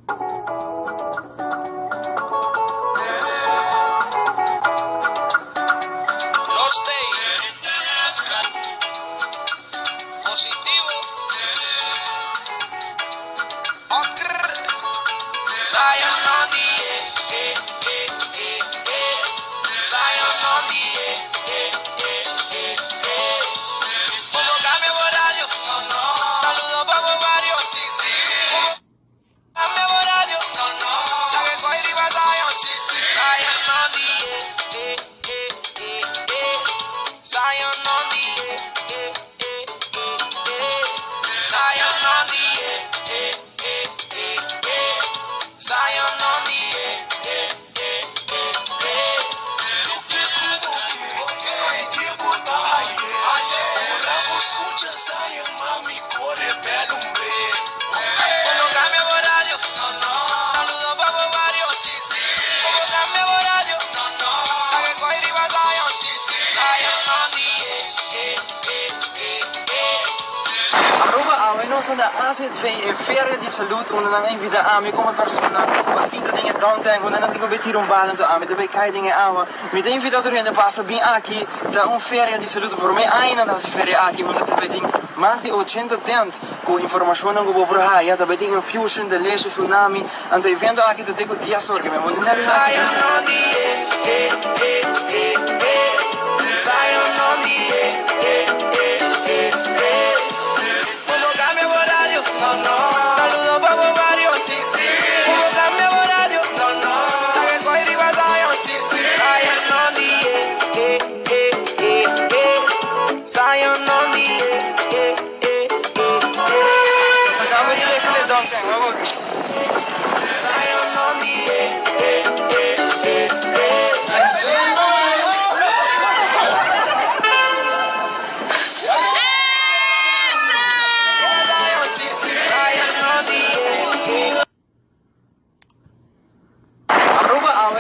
Los Day, positivo, Zion on the Zion on the Como cambia horario, saludos para varios, sí, sí. Como cambia horario, la que coge arriba Zion, sí, sí. Zion on the Zion on the Zion on the Zion on the Como cambia horario, saludos para varios, sí, sí. Como cambia horario, la que coge arriba Zion, sí, sí. Zion on the Arroba noi sono da AZV e Feria di Salute, onde dan invita Ami come persona, assim dat dingen downtown, onde dan digo betir balan to Ami, daarbij kai dingen aan. Met de invitator in de passa bin aqui, da Feria di Salute, por me ainda da feria aqui, onde daarbij ding mais de 80 tent com informação no Google Pro ja, daarbij ding fusion de leisure tsunami, en de evento aqui te digo dia sorge, me moet naar Zion on the Zion on the Como cambia horario, saludos para varios, sí, sí. Como cambia horario, la que coge arriba Zion, sí, sí. Zion on the Zion on the Ze gaan we niet even net dansen, maar goed. Zion on the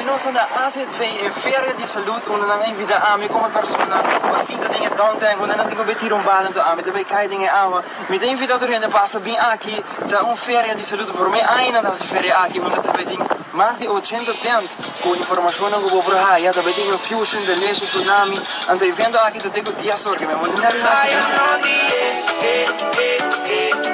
Noi sono da AZV e Feria di Salute, onde dan invita Ami come persona, assim dat dingen downtown, onde dan digo betir balan to Ami, daarbij kai dingen aan. Met de invitator in de passa bin aqui, da Feria di Salute, por me ainda da feria aqui, onde daarbij ding mais de 80 tent com informação no Google Pro ja, daarbij ding fusion de leisure tsunami, en de evento aqui te digo dia sorge, me moet naar Zion on the